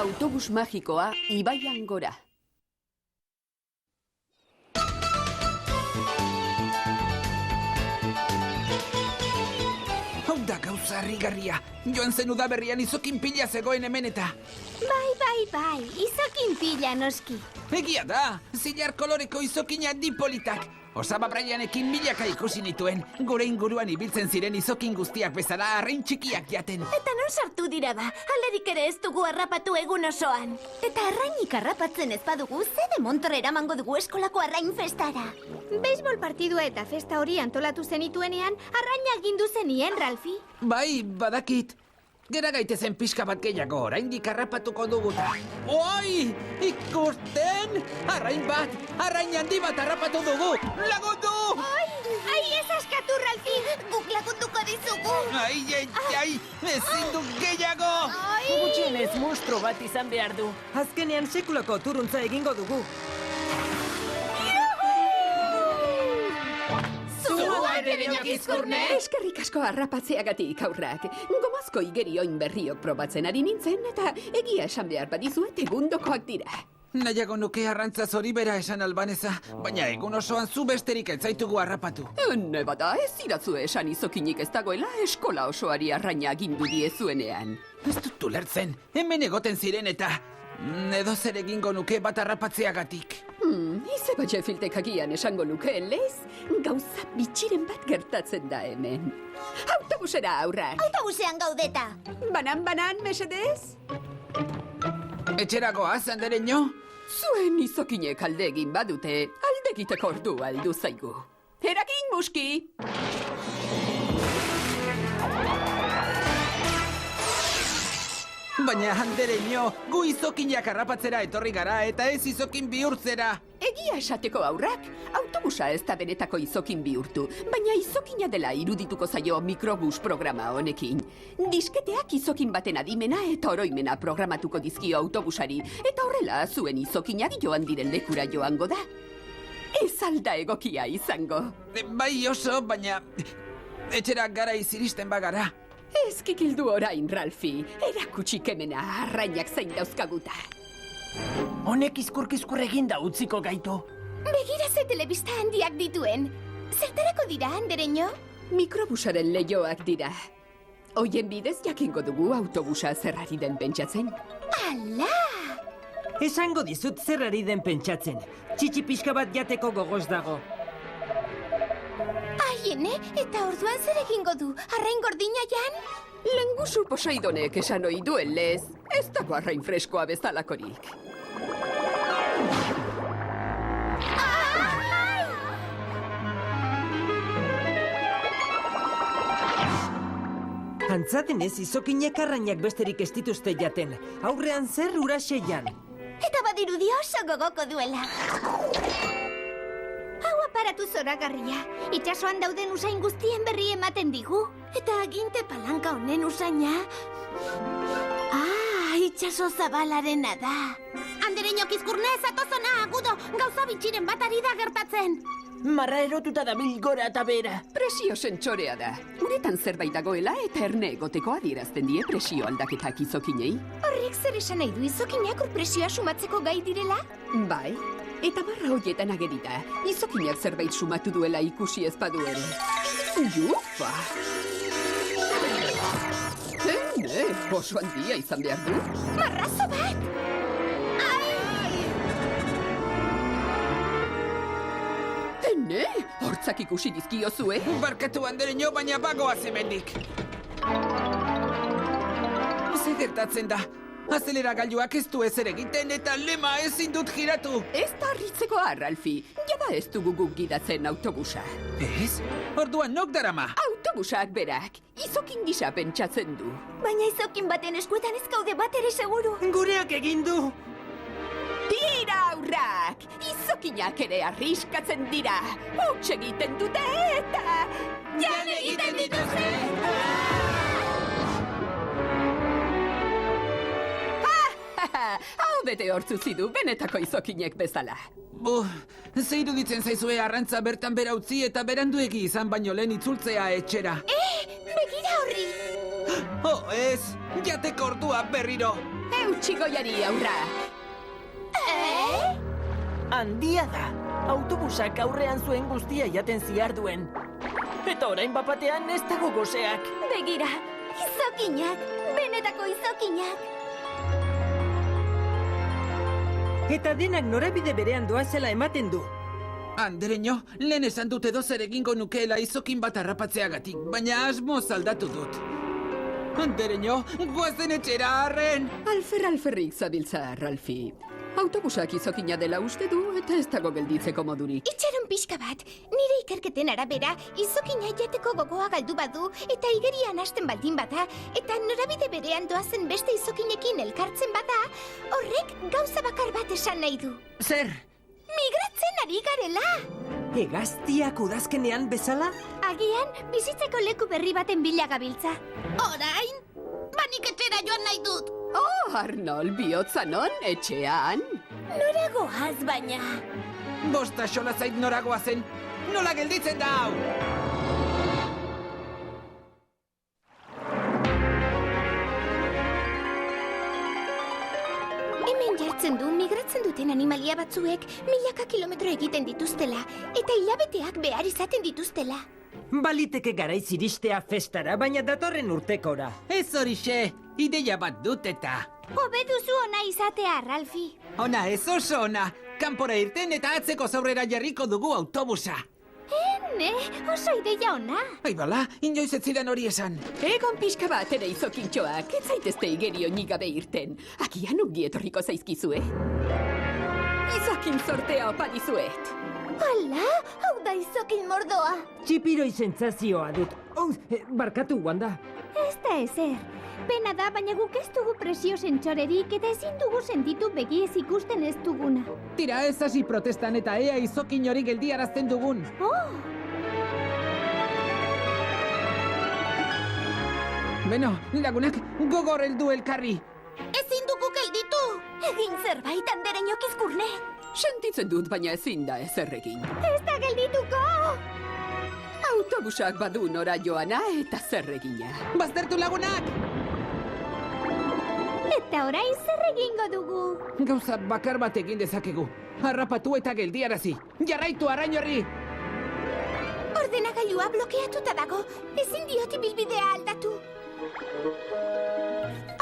Autobus magikoa ibaian gora. Hau da gauza harrigarria. Joan zen udaberrian izokin pila zegoen hemen eta. Bai, izokin pila noski. Egia da, zilar koloreko izokina dipolitak. Osaba Bryanekin milaka ikusi nituen. Gure inguruan ibiltzen ziren izokin guztiak bezala arrain txikiak jaten. Eta non sartu dira ba, alderik ere ez dugu harrapatu egun osoan. Eta arrainik harrapatzen ez badugu, ze demontre eramango dugu eskolako arrain festara. Beisbol partidua eta festa hori antolatu zenituenean, arraina gindu zenien, Ralfi. Bai, badakit. Gera gaitezen pixka bat gehiago, oraindik harrapatuko duguta. Oi! Ikusten! Arrain bat, arrain handi bat harrapatu dugu! Lagundu! Ai, ez askatu, Ralfi! Guk lagunduko dizugu! Ai, ezin du gehiago! Gutxienez monstro bat izan behar du. Azkenean sekulako turuntza egingo dugu. Eskerrik asko harrapatzeagatik, aurrak. Gomazko igerioin berriok probatzen ari nintzen, eta egia esan behar badizuet egundokoak dira. Nahiago nuke arrantzaz hori bera esan albaneza, baina egun osoan zu besterik ez zaitugu harrapatu. Ne bada, ez idatzu esan izokinik ez dagoela eskola osoari arraina agindu diezuenean. Ez dut ulertzen, hemen egoten ziren eta... edo zer egingo nuke bat harrapatzeagatik. Izeba Jeffiltek agian esango lukeen lez, gauza bitxiren bat gertatzen da hemen. Autobusera, aurrak. Autobusean gaudeta! Banan, mesedez? Etxeragoaz, andereño? Zuen izokinek alde egin badute, alde egiteko ordua heldu zaigu. Erakin, muski! Baina, andereño, gu izokinak harrapatzera etorri gara eta ez izokin bihurtzera. Egia esateko, aurrak, autobusa ez da benetako izokin bihurtu, baina izokina dela irudituko zaio mikrobus programa honekin. Disketeak izokin baten adimena eta oroimena programatuko dizkio autobusari, eta horrela zuen izokinak joan diren lekura joango da. Ez alda egokia izango. Bai oso, baina... etxera gara iziristen bagara. Ez kikildu orain, Ralfi. Erakutsi kemena arrainak zain dauzkaguta. Honek izkur eginda utziko gaitu. Begira ze telebista handiak dituen. Zertarako dira, andereño? Mikrobusaren lehioak dira. Hoien bidez jakingo dugu autobusa zerrari den pentsatzen. Ala! Esango dizut zerrari den pentsatzen. Txitsi pixka bat jateko gogoz dago. Aiene, eta orduan zer egingo du? Arrain gordina jan? Lengusu Poseidonek esan ohi duen lez, ez dago arrain freskoa bezalakorik. Antza denez izokinek arrainak besterik ez dituzte jaten. Aurrean zer uraxe jan. Eta badirudi oso gogoko duela. Hau aparatu zoragarria. Itxasoan dauden usain guztien berri ematen digu. Eta aginte palanka honen usaina... itxaso zabalarena da. Andereño Kizkurne, zatozona, agudo, gauza bitxiren bat ari da gertatzen. Marra erotuta da bil gora eta bera. Presio sentsorea da. Uretan zerbait dagoela eta erne egoteko adierazten die presio aldaketak izokinei. Horrek zer esan nahi du izokinak ur presioa sumatzeko gai direla? Bai, eta barra horietan agerita. Izokinak zerbait sumatu duela ikusi ez badu ere. Jufa! Oso handia izan behar du. Marrazo bat! Ene, hortzak ikusi dizkiozue? Barkatu, andereño, baina bagoaz hemendik. Zer gertatzen da? Azeleragailuak ez du ezer egiten eta lema ezin dut giratu. Ez da harritzeko Ralfi. Jada ez dugu guk gidatzen autobusa. Ez? Orduan nok darama? Autobusak berak. Izokin gisa pentsatzen du. Baina izokin baten eskuetan ez gaude bat ere seguru. Gureak egin du. Tira, aurrak! Izokinak ere arriskatzen dira. Huts egiten dute eta... jan egiten dituzte! Hau bete hortzu zidu, benetako izokinek bezala. Ze iruditzen zaizue arrantza bertan bera utzi eta beranduegi izan baino lehen itzultzea etxera. Begira horri! Oh, ez! Jateko ordua berriro! Eutsi goiari aurrak! Handia da! Autobusak aurrean zuen guztia jaten ziharduen. Eta orain bapatean ez dago goseak. Begira, izokinak, benetako izokinak. Eta denak norabide berean doazela ematen du. Andereño, lehen esan dut edo zer egingo nukeela izokin bat harrapatzeagatik, baina asmoz aldatu dut. Andereño, goazen etxera arren! Alferrik zabiltza, Ralfi. Autobusak izokina dela uste du eta ez dago gelditzeko modurik. Itxaron pixka bat, nire ikerketen arabera, izokina jateko gogoa galdu badu, eta igerian hasten baldin bada, eta norabide berean doazen beste izokinekin elkartzen bada, horrek gauza bakar bat esan nahi du. Zer? Migratzen ari garela! Hegaztiak udazkenean bezala? Agian, bizitzeko leku berri baten bila gabiltza. Orain, banik etxera joan nahi dut. Oh, Arnold, bihotza non, etxean? Nora goaz baina. Bosta xola zait noragoa zen! Nola gelditzen da hau! Hemen jartzen du migratzen duten animalia batzuek milaka kilometro egiten dituztela, eta hilabeteak behar izaten dituztela. Baliteke garaiz iristea festara, baina datorren urtekora. Ez horixe, ideia bat dut eta... Hobe duzu ona izatea, Ralfi. Ona ez oso ona, kanpora irten eta atzeko zaurrera jarriko dugu autobusa. Ene, oso ideia ona. Aibala, inoiz ez zidan hori esan. Egon pixka bat ere izokintxoak, ez zaitezte igeri onik gabe irten. Agian ongi etorriko zaizkizue. Izokin sortea opa dizuet. Hala, hau da izokin mordoa. Txipiroi sentsazioa dut. Barkatu, Wanda. Ez da ezer. Pena da, baina guk ez dugu presio sentsorerik eta ezin dugu sentitu begiez ikusten ez duguna. Tira ez hasi protestan eta ea izokin hori geldiarazten dugun. Oh! Beno, lagunak, gogor heldu elkarri. Ezin dugu gelditu! Egin zerbait, Andereño Kizkurne! Sentitzen dut, baina ezin da ezer egin. Ez da geldituko! Autobusak badu nora joana eta zer egina. Baztertu lagunak! Eta orain zer egingo dugu? Gauza bakar bat egin dezakegu. Harrapatu eta geldiarazi. Jarraitu arrain horri! Ordenagailua blokeatuta dago. Ezin diot ibilbidea aldatu.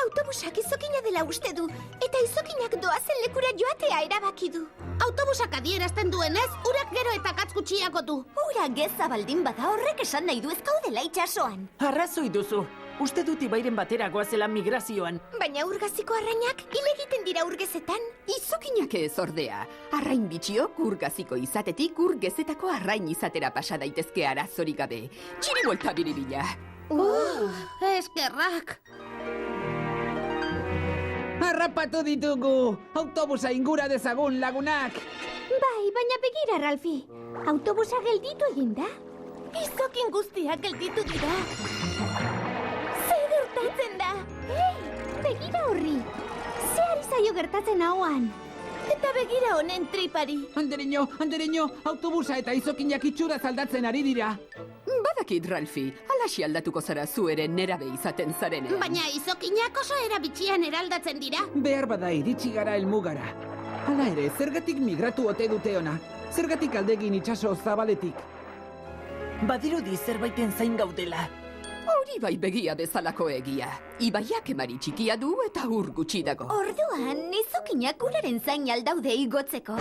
Autobusak izokina dela uste du, eta izokinak doazen lekura joatea erabaki du. Autobusak adierazten duenez, urak gero eta katz gutxiago du. Ura geza baldin bada horrek esan nahi du ez gaudela itsasoan. Arrazoi duzu. Uste dut ibairen batera goazela migrazioan. Baina urgaziko arrainak hil egiten dira urgezetan. Izokinak ez ordea. Arrain bitxiok urgaziko izatetik urgezetako arrain izatera pasa daitezke arazorik gabe. Txiribolta biribila. Eskerrak. Harrapatu ditugu! Autobusa ingura dezagun lagunak! Bai, baina begira, Ralfi. Autobusa gelditu egin da. Izokin guztiak gelditu dira. Zer gertatzen da? Ei, begira horri. Zer ari zaio gertatzen hauan? Eta begira honen tripari. Andereño, autobusa eta izokinak itxura aldatzen ari dira. Badakit, Ralfi, alaxi aldatuko zara zu ere nerabe izaten zarenean. Baina izokinak oso erabitxian eraldatzen dira. Behar bada iritsi gara helmugara. Hala ere, zergatik migratu ote dute ona? Zergatik aldegin itsaso zabaletik? Badirudi zerbaiten zain gaudela. Hori bai begia bezalako egia. Ibaiak emari txikia du eta ur gutxi dago. Orduan, izokinak uraren zain aldaude igotzeko.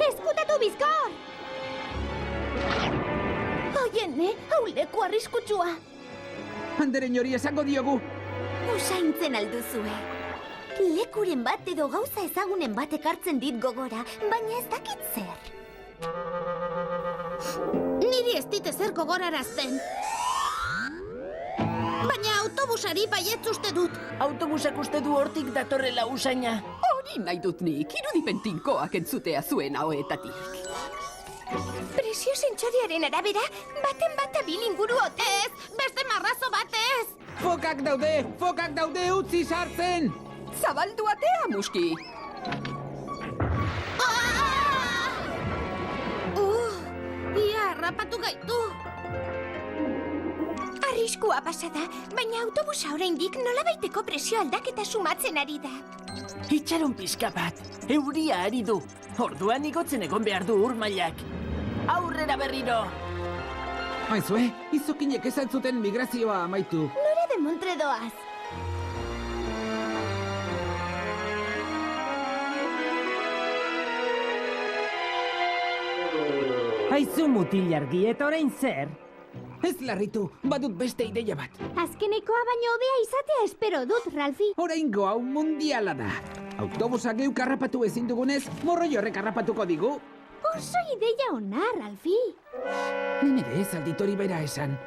Eskutatu bizkor! Oiene, hau leku arriskutsua. Andereñori esango diogu. Usaintzen alduzue. Lekuren bat edo gauza ezagunen bat ekartzen dit gogora, baina ez dakit zer. Niri ez dit ezer gogorarazten. Baina autobusari baietz uste dut. Autobusak uste du hortik datorrela usaina. Hori nahi dut nik, irudipen tinkoak entzutea zuen ahoetatik. Presio sentsoriaren arabera, baten bat abil inguru ez, beste marrazo batez. Fokak daude, utzi sartzen! Zabaldu atea, muski! Ia harrapatu gaitu. Arriskua pasada, baina autobusa oraindik nolabaiteko presio aldaketa sumatzen ari da. Itxaron pixka bat, euria ari du. Orduan igotzen egon behar du urmailak. Aurrera berriro! Aizue, izokinek esan zuten migrazioa amaitu. Nora de Montre doaz. Aizu mutil argi, eta orain zer? Ez larritu, badut beste ideia bat. Azkenekoa baino hobea izatea espero dut, Ralfi. Oraingo hau mundiala da. Autobusa geuk harrapatu ezin dugunez, morroi horrek harrapatuko digu. Oso ideia ona, Ralfi. Nire ez alditori bera esan.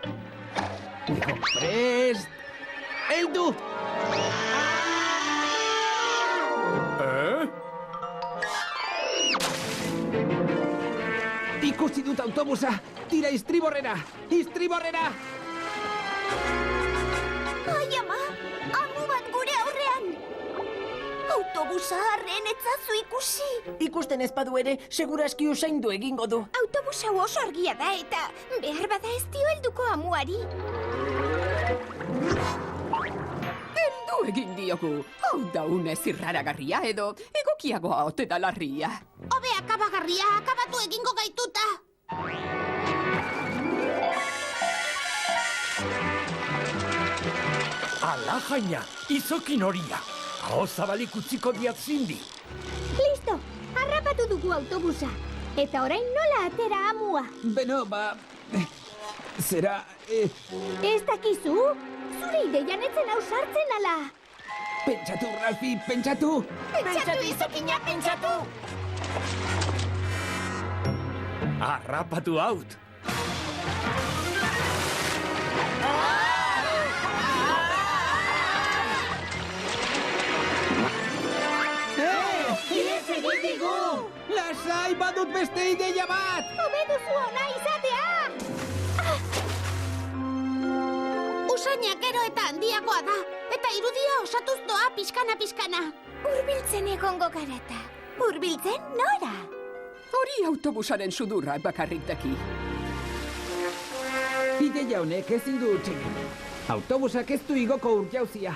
Nego prest! Eidu! Ikusi dut autobusa! Tira istriborrera! Istriborrera! Ai, ama! Amu bat gure aurrean! Autobusa harren etzazu ikusi! Ikusten ez badu ere, seguraski usaindu egingo du. Autobusa oso argia da eta behar bada ez dio helduko amuari. Heldu egin diogu. Hau da une zirraragarria edo egokiagoa ote da larria. Hobe akabagarria akabatu egingo gaituta! Ala jaina, izokin horia. Aho zabalik utziko diat zindi. Listo! Harrapatu dugu autobusa. Eta orain nola atera amua? Beno, zera... Ez dakizu? Zure ideian etzen hau sartzen ala! Pentsatu, Ralfi, pentsatu! Pentsatu izokina, pentsatu! Harrapatu haut. Iez egin digu! Lasai, badut beste ideia bat! Hobe duzu ona izatea! Usaina gero eta handiagoa da, eta irudia osatuz doa pixkana-pixkana. Hurbiltzen egongo garata. Hurbiltzen nora? Hori autobusaren sudurra bakarrik daki. Ideia honek ezin du utzi. Autobusak ez du igoko urjauzia.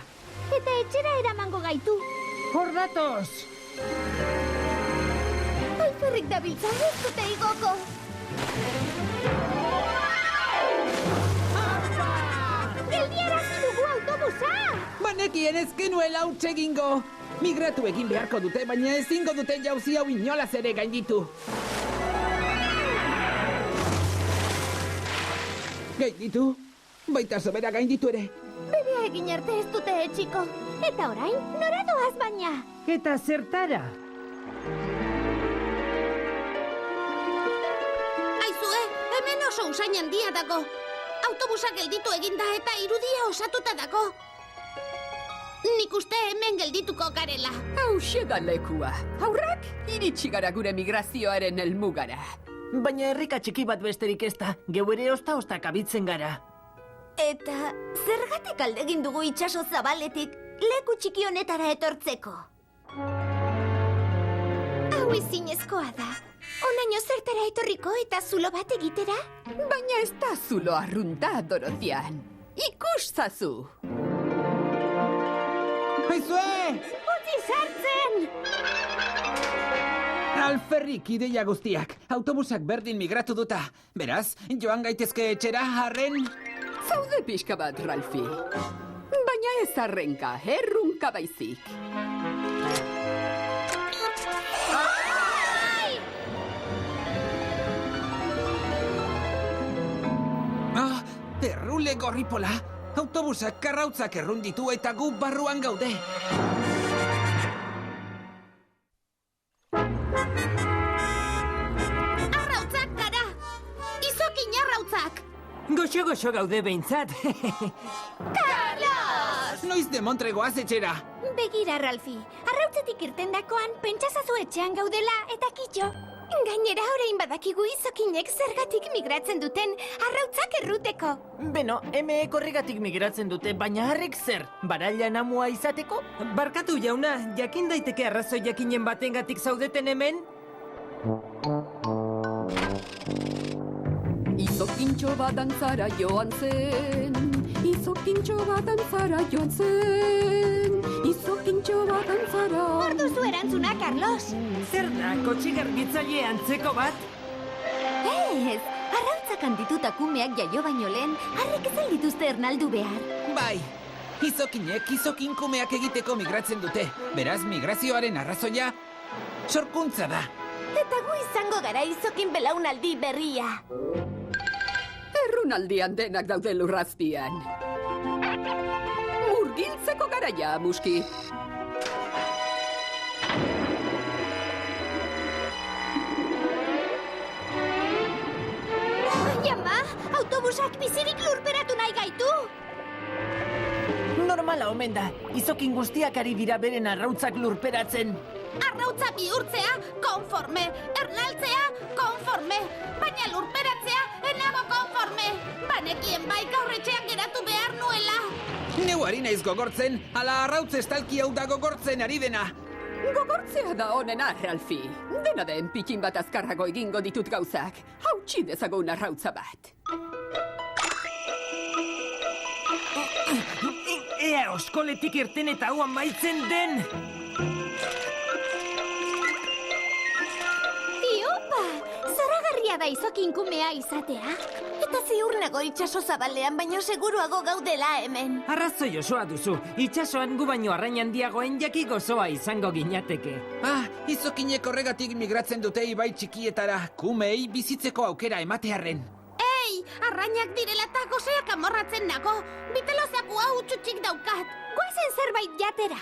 Eta etxera eramango gaitu. Hor datoz! Alferrik dabiltza ez dute igoko. Geldiarazi dugu autobusa! Banekien ez genuela huts egingo. Migratu egin beharko dute, baina ezingo dute jauzi hau inolaz ere gainditu. Gainditu? Baita sobera gainditu ere. Bidea egin arte ez dute etxiko. Eta orain, nora doaz baina? Eta zertara? Aizue, hemen oso usain handia dago. Autobusa gelditu eginda eta irudia osatuta dago. Nik uste hemen geldituko garela. Hauxe da lekua. Aurrak, iritsi gara gure migrazioaren helmugara. Baina herrika txiki bat besterik ez da, geu ere osta kabitzen gara. Eta zergatik aldegin dugu itsaso zabaletik leku txiki honetara etortzeko? Hau ezinezkoa da. Onaino zertara etorriko eta zulo bat egitera? Baina ez da zulo arrunta, Dorotian. Ikuszazu! Aizue! Utzi sartzen! Alferrik ideia guztiak. Autobusak berdin migratu duta. Beraz, joan gaitezke etxera harren... Zaude pixka bat, Ralfi. Baina ez arrenka, errunka baizik. Errule gorripola! Autobusak karrautzak errunditu eta gu barruan gaude. Arrautzak gara! Izokin arrautzak! Goxo-goxo gaude behintzat. Carlos! Noiz de Montregoaz etxera. Begira, Ralfi. Arrautzetik irtendakoan pentsazazu etxean gaudela eta kitxo. Gainera orain badakigu izokinek zergatik migratzen duten arrautzak erruteko. Beno, emeek horregatik migratzen dute, baina harrek zer? Barailan amua izateko? Barkatu jauna, jakin daiteke arrazoi jakinen batengatik zaudeten hemen? Izokintxo bat dantzara joan zen, izokintxo bat dantzara joan zen, izokintxo bat dantzara... Hor duzu erantzuna, Carlos. Zer da, kotxe garbitzaile antzeko bat? Ez, arrautzak handituta kumeak jaio baino lehen, harrek ez dituzte ernaldu behar. Bai, izokinek izokinkumeak egiteko migratzen dute. Beraz, migrazioaren arrazoia sorkuntza da. Eta gu izango gara izokin belaunaldi berria. Errunaldian denak daude lurrazpian. Murgiltzeko garaia, muski. Jama, autobusak bizirik lurperatu nahi gaitu. Normala omen da, izokin guztiak ari dira beren arrautzak lurperatzen. Arrautza bihurtzea, konforme. Ernaltzea, konforme. Baina lurperatzea, enago konforme. Banekien bai gaur etxean geratu behar nuela. Neu ari naiz gogortzen, ala arrautz estalki hau da gogortzen ari dena. Gogortzea da honena, Ralfi. Dena den pikin bat azkarrago egingo ditut gauzak. Hautsi dezagun arrautza bat. Ea oskoletik irten eta hau amaitzen den! Iopa! Zoragarria da izokinkumea izatea. Eta ziur nago itxaso zabalean, baino seguruago gaudela hemen. Arrazoi osoa duzu, itxasoan gu baino arrain handiagoen jaki gozoa izango ginateke. Ah, izokinek horregatik migratzen dute ibai txikietara, kumei bizitzeko aukera ematearren. Ei, arrainak direla eta goseak amorratzen nago. Bitelozaku hau txutxik daukat. Goazen zerbait jatera.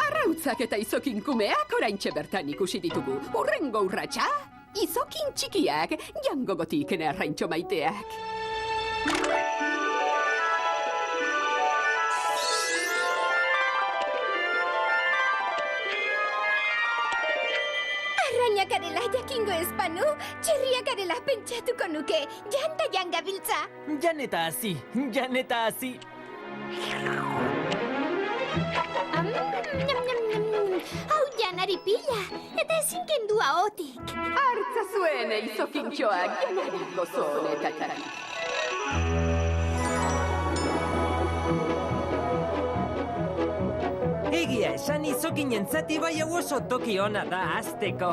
Arrautzak eta izokinkumeak oraintxe bertan ikusi ditugu. Urrengo urratsa, izokin txikiak, jango gotiken arraintxo maiteak. Arrainak garela jakingo espanu, txerriak garela pentsatuko nuke. Jan da jan gabiltza. Jan eta hazi, jan eta hazi. Hau janari pila, eta ezin kendua otik. Hartza zuen izokintxoak janari gozo honetatik. Egia esan izokinentzat ibai hau oso toki ona da hasteko.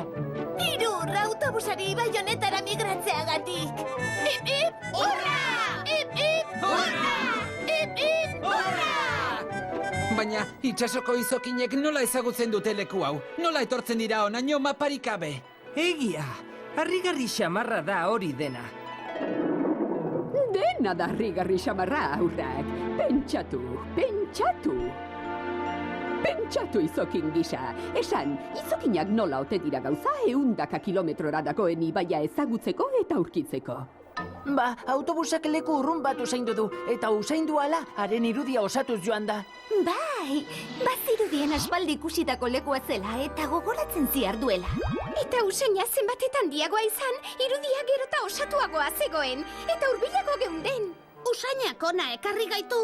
Irur autobusari Baionetara migratzeagatik. Ip, ip, hurra! Ip, ip, hurra! Ip, ip, hurra! Baina, itsasoko izokinek nola ezagutzen dute leku hau? Nola etortzen dira onaino maparik gabe? Egia, harrigarri xamarra da hori dena. Dena da harrigarri xamarra, aurrak. Pentsatu, pentsatu. Pentsatu izokin gisa. Esan, izokinak nola ote dira gauza 100 kilometrora dagoen ibaia ezagutzeko eta aurkitzeko. Ba, autobusak leku urrun bat usaindu du, eta usaindu ala, haren irudia osatuz joan da. Bai, bazirudien aspaldi ikusitako lekua zela eta gogoratzen ziar duela. Eta usaina zenbatetan diagoa izan, irudia gero eta osatuagoa zegoen, eta hurbilago geunden. Usainak ona ekarri gaitu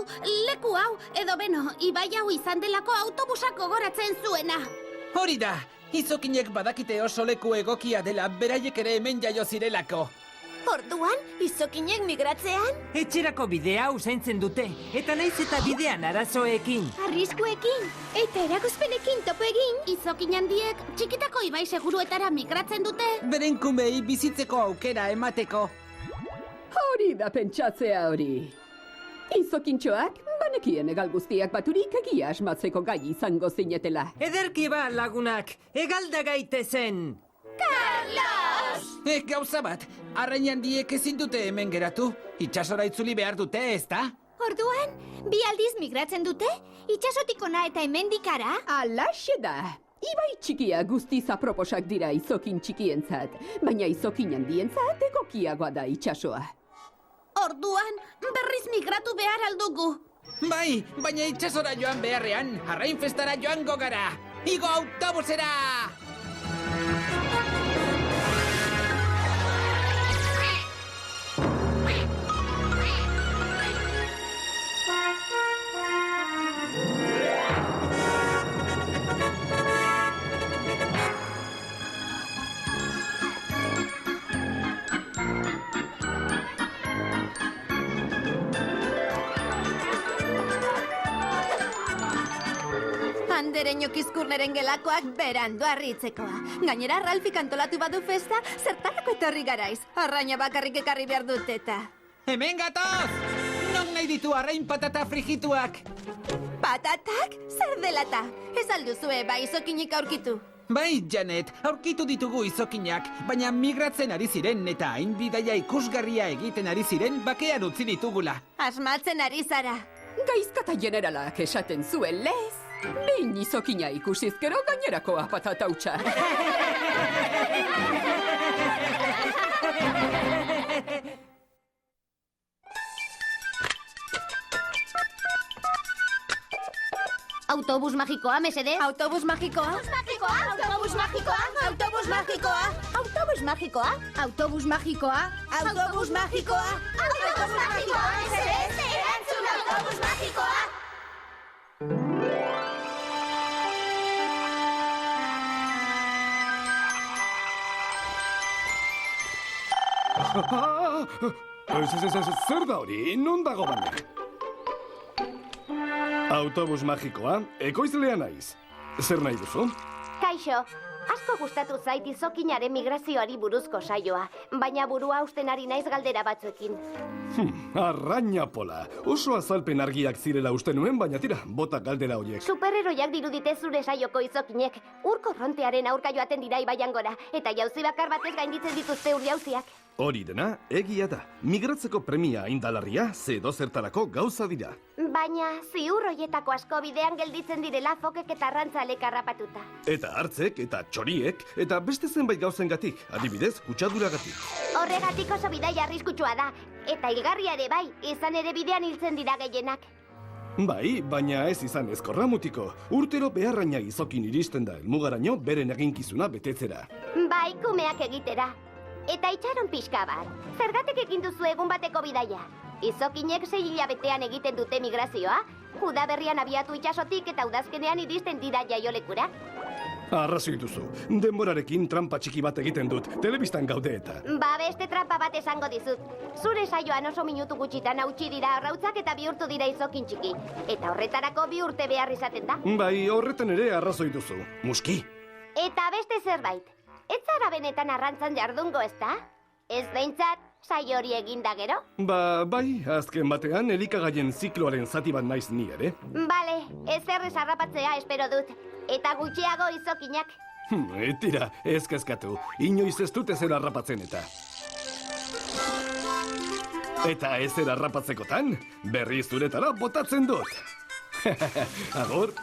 leku hau, edo beno, ibai hau izan delako autobusak gogoratzen zuena. Hori da, izokinek badakite oso leku egokia dela, beraiek ere hemen jaio zirelako. Orduan, izokinek migratzean? Etxerako bidea usaintzen dute, eta naiz eta bidean arazoekin. Arriskuekin, eta eragozpenekin topo egin, izokin handiek txikitako ibai seguruetara migratzen dute. Beren kumei bizitzeko aukera emateko. Hori da pentsatzea hori. Izokintxoak, banekien egal guztiak baturik egia asmatzeko gai izango zinetela. Ederki ba, lagunak, egalda gaitezen! Carlos! Gauza bat, arrain handiek ezin dute hemen geratu. Itsasora itzuli behar dute, ezta? Orduan, bi aldiz migratzen dute? Itxasotik ona eta hemendikara? Alaxe da. Ibai txikia guztiz aproposak dira izokin txikientzat, baina izokin handientzat egokiagoa da itsasoa. Orduan, berriz migratu behar aldugu. Bai, baina itsasora joan beharrean, arrain festara joango gara. Igo autobusera! ere Ñokizkurneren gelakoak berandu harritzekoa. Gainera, Ralfik antolatu badu festa, zertarako etorri garaiz. Arraina bakarrik ekarri behar dut eta. Hemen gatoz! Non nahi ditu arrain patata frigituak? Patatak? Zer delata? Ez alduzue bai izokinik aurkitu. Bai, Janet, aurkitu ditugu izokinak, baina migratzen ari ziren eta hain bidaia ikusgarria egiten ari ziren bakean utzi ditugula. Asmatzen ari zara. Gaizkata generalak esaten zuen lez. Behin izokina ikusizkero gainerakoa patatautxa. Autobus magikoa, mesedez. Autobus magikoa. Autobus magikoa. Autobus magikoa. Autobus magikoa. Autobus magikoa. Autobus magikoa. Autobus magikoa. Mesedez, erantzun autobus magikoa. Zer da hori? Non dago bane? Autobus magikoa, ekoizlea naiz. Zer nahi duzu? Kaixo, asko gustatu zait izokinaren migrazioari buruzko saioa, baina burua hausten ari naiz galdera batzuekin. Arraina pola. Oso azalpen argiak zirela uste nuen, baina tira, bota galdera horiek. Superheroiak dirudite zure saioko izokinek. Ur korrontearen aurka joaten dira ibaian gora, eta jauzi bakar batez gainditzen dituzte ur jauziak. Hori dena, egia da. Migratzeko premia indalarria, ze dozertarako gauza dira. Baina ziur hoietako asko bidean gelditzen direla fokek eta arrantzalek harrapatuta. Eta hartzek, eta txoriek, eta beste zenbait gauzengatik, adibidez, kutsaduragatik. Horregatik oso bidaia arriskutsua da, eta hilgarria ere bai, izan ere bidean hiltzen dira gehienak. Bai, baina ez izan ezkorra mutiko. Urtero beharraina izokin iristen da helmugaraino beren eginkizuna betetzera. Bai, kumeak egitera. Eta itxaron pixka bat. Zergatik egin duzu egun bateko bidaia? Izokinek 6 hilabetean egiten dute migrazioa, udaberrian abiatu itxasotik eta udazkenean iristen dira jaiolekura. Arrazoi duzu. Denborarekin trampa txiki bat egiten dut. Telebistan gaude eta. Ba, beste trampa bat esango dizut. Zure saioan oso minutu gutxitan hautsi dira arrautzak eta bihurtu dira izokin txiki. Eta horretarako 2 urte behar izaten da. Bai, horretan ere arrazoi duzu. Muski. Eta beste zerbait. Ez zara benetan arrantzan jardungo, ezta? Ez behintzat, saio hori eginda gero? Ba, bai, azken batean elikagaien zikloaren zati bat naiz ni ere. Bale, ez errez harrapatzea espero dut. Eta gutxiago izokinak. Tira, ez kezkatu. Inoiz ez dut ezer harrapatzen eta. Eta ezer harrapatzekotan, berriz zuretara botatzen dut. Agur.